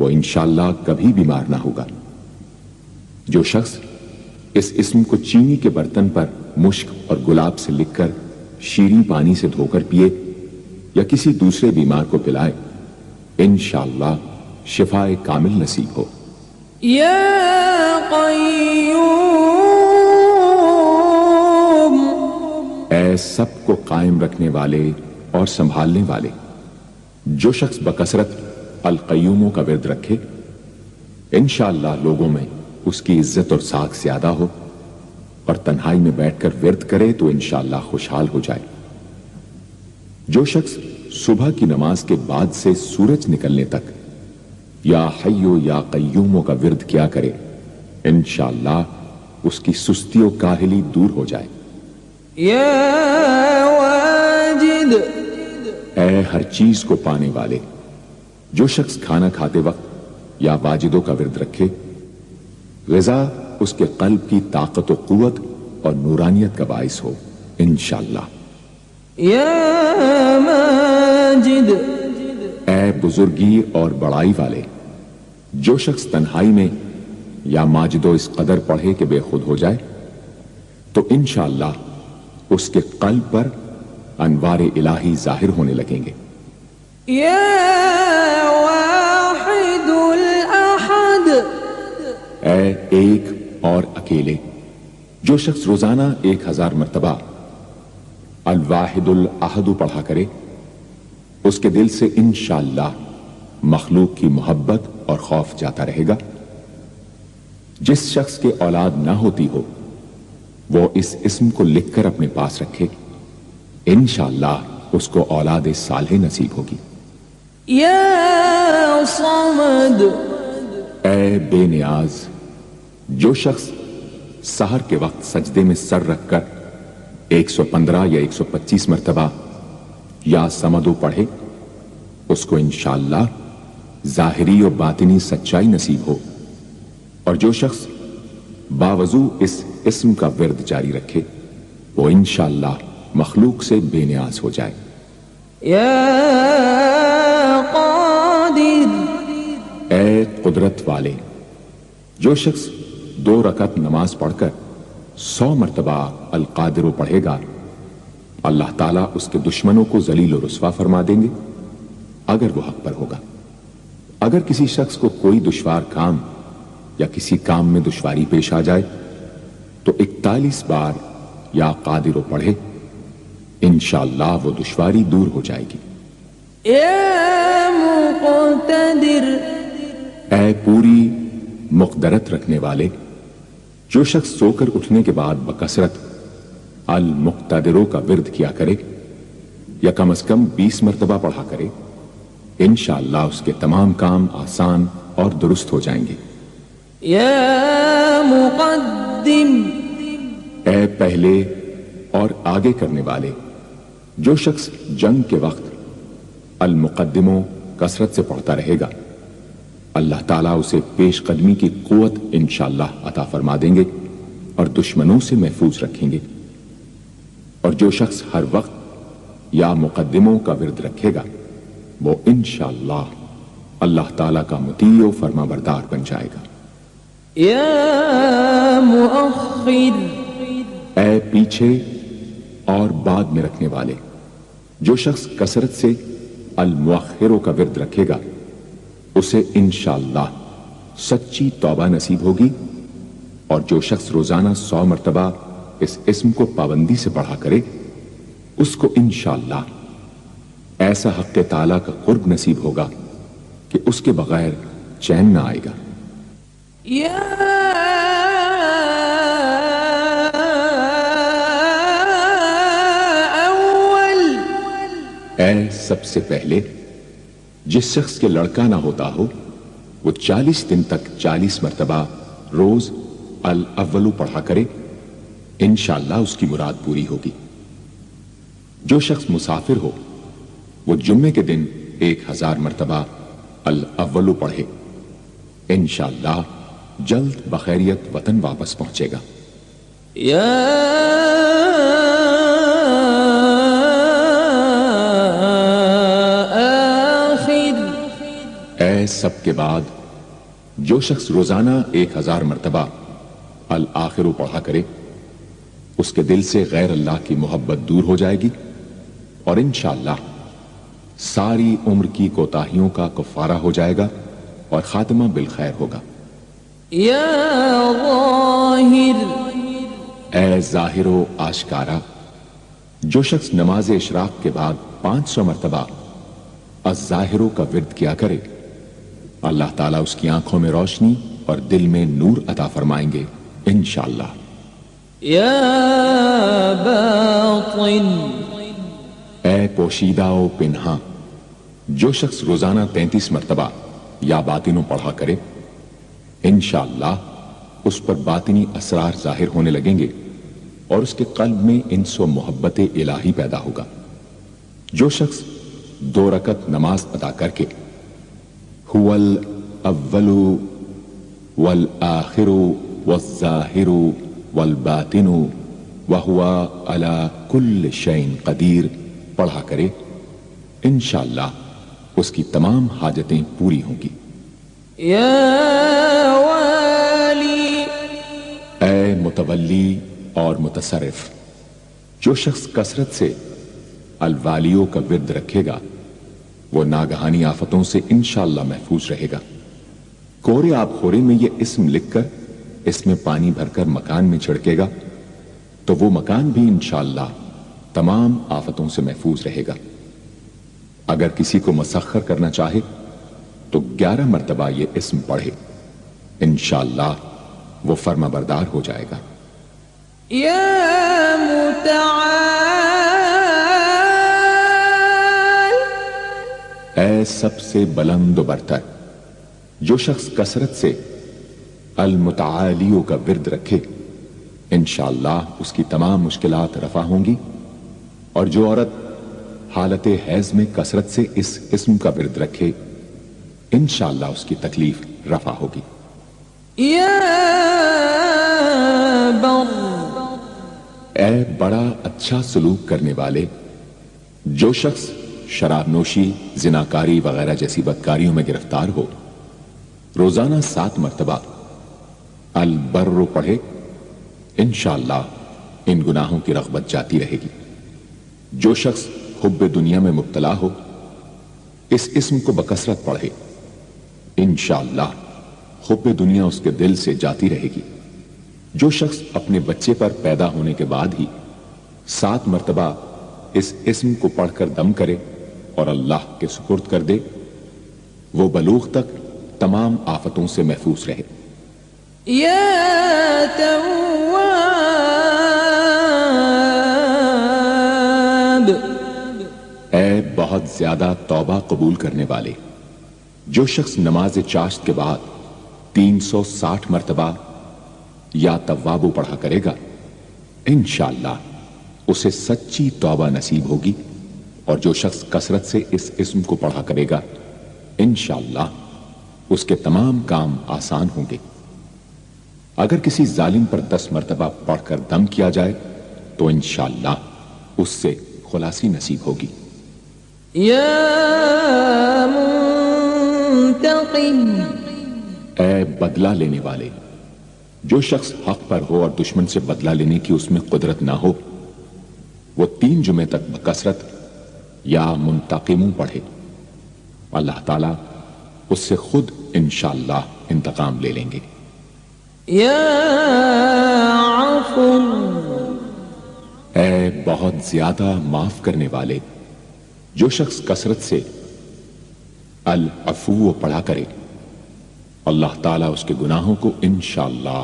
وہ انشاءاللہ کبھی بیمار نہ ہوگا۔ جو شخص اس اسم کو چینی کے برتن پر مشک اور گلاب سے لکھ کر شیریں پانی سے دھو کر پیے یا کسی دوسرے بیمار کو پلائے، انشاءاللہ شفائے کامل نصیب ہو۔ یا قیوم، اے سب کو قائم رکھنے والے اور سنبھالنے والے، جو شخص بکثرت القیوموں کا ورد رکھے انشاءاللہ لوگوں میں اس کی عزت اور ساکھ زیادہ ہو، اور تنہائی میں بیٹھ کر ورد کرے تو انشاءاللہ خوشحال ہو جائے۔ جو شخص صبح کی نماز کے بعد سے سورج نکلنے تک یا حیو یا قیوموں کا ورد کیا کرے، انشاءاللہ اس کی سستی و کاہلی دور ہو جائے۔ یا واجد، اے ہر چیز کو پانے والے، جو شخص کھانا کھاتے وقت یا واجدوں کا ورد رکھے، غذا اس کے قلب کی طاقت و قوت اور نورانیت کا باعث ہو انشاءاللہ۔ یا ماجد، اے بزرگی اور بڑائی والے، جو شخص تنہائی میں یا ماجد و اس قدر پڑھے کہ بے خود ہو جائے تو انشاءاللہ اس کے قلب پر انوار الہی ظاہر ہونے لگیں گے۔ یا واحد الاحد، اے ایک اور اکیلے، جو شخص روزانہ 1000 مرتبہ الواحد الاحد پڑھا کرے، اس کے دل سے انشاءاللہ مخلوق کی محبت اور خوف جاتا رہے گا۔ جس شخص کے اولاد نہ ہوتی ہو وہ اس اسم کو لکھ کر اپنے پاس رکھے، انشاءاللہ اس کو اولاد صالح نصیب ہوگی۔ یا صمد، اے بے نیاز، جو شخص سحر کے وقت سجدے میں سر رکھ کر 115 یا 125 مرتبہ یا سمدو پڑھے، اس کو انشاءاللہ ظاہری و باطنی سچائی نصیب ہو۔ اور جو شخص باوضو اس اسم کا ورد جاری رکھے وہ انشاءاللہ مخلوق سے بے نیاز ہو جائے۔ یا قادر، اے قدرت والے، جو شخص 2 رکعت نماز پڑھ کر 100 مرتبہ القادر پڑھے گا، اللہ تعالیٰ اس کے دشمنوں کو ذلیل و رسوا فرما دیں گے اگر وہ حق پر ہوگا۔ اگر کسی شخص کو کوئی دشوار کام یا کسی کام میں دشواری پیش آ جائے تو 41 بار یا قادر پڑھے، انشاءاللہ وہ دشواری دور ہو جائے گی۔ یا مقتدر، اے پوری مقدرت رکھنے والے، جو شخص سو کر اٹھنے کے بعد بکثرت المقتدروں کا ورد کیا کرے یا کم از کم 20 مرتبہ پڑھا کرے، انشاءاللہ اس کے تمام کام آسان اور درست ہو جائیں گے۔ یا مقدم، اے پہلے اور آگے کرنے والے، جو شخص جنگ کے وقت المقدموں کثرت سے پڑھتا رہے گا، اللہ تعالیٰ اسے پیش قدمی کی قوت انشاءاللہ عطا فرما دیں گے اور دشمنوں سے محفوظ رکھیں گے۔ اور جو شخص ہر وقت یا مقدموں کا ورد رکھے گا وہ انشاءاللہ اللہ تعالیٰ کا مطیع و فرما بردار بن جائے گا۔ یا مؤخر، اے پیچھے اور بعد میں رکھنے والے، جو شخص کثرت سے المؤخروں کا ورد رکھے گا اسے انشاءاللہ سچی توبہ نصیب ہوگی۔ اور جو شخص روزانہ 100 مرتبہ اس اسم کو پابندی سے پڑھا کرے اس کو انشاءاللہ ایسا حق تعالیٰ کا قرب نصیب ہوگا کہ اس کے بغیر چین نہ آئے گا۔ یا اول، اے سب سے پہلے، جس شخص کے لڑکا نہ ہوتا ہو وہ 40 دن تک 40 مرتبہ روز الاولو پڑھا کرے، انشاءاللہ اس کی مراد پوری ہوگی۔ جو شخص مسافر ہو وہ جمعے کے دن 1000 مرتبہ الاولو پڑھے، انشاءاللہ جلد بخیریت وطن واپس پہنچے گا۔ یا آخر، اے سب کے بعد جو شخص روزانہ 1000 مرتبہ الآخر پڑھا کرے اس کے دل سے غیر اللہ کی محبت دور ہو جائے گی اور انشاءاللہ ساری عمر کی کوتاہیوں کا کفارہ ہو جائے گا اور خاتمہ بالخیر ہوگا۔ یا ظاہر، اے ظاہر و آشکارا، جو شخص نماز اشراق کے بعد 500 مرتبہ الظاہرو کا ورد کیا کرے اللہ تعالیٰ اس کی آنکھوں میں روشنی اور دل میں نور عطا فرمائیں گے انشاءاللہ۔ یا باطن، اے پوشیدہ و پنہاں، جو شخص روزانہ 33 مرتبہ یا باطنوں پڑھا کرے انشاءاللہ اس پر باطنی اسرار ظاہر ہونے لگیں گے اور اس کے قلب میں انس و محبت الہی پیدا ہوگا۔ جو شخص 2 رکعت نماز ادا کر کے هو الاول والآخر والظاہر والباطن وهو على كل شيء قدیر پڑھا کرے انشاءاللہ اس کی تمام حاجتیں پوری ہوں گی۔ یا والی، اے متولی اور متصرف، جو شخص کثرت سے الوالیوں کا ورد رکھے گا وہ ناگہانی آفتوں سے انشاءاللہ محفوظ رہے گا۔ کورے آب خوری میں یہ اسم لکھ کر اس میں پانی بھر کر مکان میں چھڑکے گا تو وہ مکان بھی انشاءاللہ تمام آفتوں سے محفوظ رہے گا۔ اگر کسی کو مسخر کرنا چاہے تو 11 مرتبہ یہ اسم پڑھے انشاءاللہ وہ فرما بردار ہو جائے گا۔ یا متعال، اے سب سے بلند و برتر، جو شخص کثرت سے المتعالیوں کا ورد رکھے انشاءاللہ اس کی تمام مشکلات رفع ہوں گی، اور جو عورت حالت حیض میں کثرت سے اس اسم کا ورد رکھے انشاءاللہ اس کی تکلیف رفع ہوگی۔ یا بر، اے بڑا اچھا سلوک کرنے والے، جو شخص شراب نوشی، زناکاری وغیرہ جیسی بدکاریوں میں گرفتار ہو روزانہ 7 مرتبہ البر پڑھے انشاءاللہ ان گناہوں کی رغبت جاتی رہے گی۔ جو شخص حب دنیا میں مبتلا ہو اس اسم کو بکثرت پڑھے انشاءاللہ حب دنیا اس کے دل سے جاتی رہے گی۔ جو شخص اپنے بچے پر پیدا ہونے کے بعد ہی 7 مرتبہ اس اسم کو پڑھ کر دم کرے اور اللہ کے سپرد کر دے وہ بلوغ تک تمام آفتوں سے محفوظ رہے۔ یا تواب، اے بہت زیادہ توبہ قبول کرنے والے، جو شخص نماز چاشت کے بعد 360 مرتبہ یا توابو پڑھا کرے گا انشاءاللہ اسے سچی توبہ نصیب ہوگی، اور جو شخص کثرت سے اس اسم کو پڑھا کرے گا انشاءاللہ اس کے تمام کام آسان ہوں گے۔ اگر کسی ظالم پر 10 مرتبہ پڑھ کر دم کیا جائے تو انشاءاللہ اس سے خلاصی نصیب ہوگی۔ یا منتقم، اے بدلہ لینے والے، جو شخص حق پر ہو اور دشمن سے بدلہ لینے کی اس میں قدرت نہ ہو وہ 3 جمعے تک بکثرت یا منتقموں پڑھے اللہ تعالیٰ اس سے خود انشاءاللہ انتقام لے لیں گے۔ یا عفو، اے بہت زیادہ معاف کرنے والے، جو شخص کثرت سے العفو پڑھا کرے اللہ تعالیٰ اس کے گناہوں کو انشاءاللہ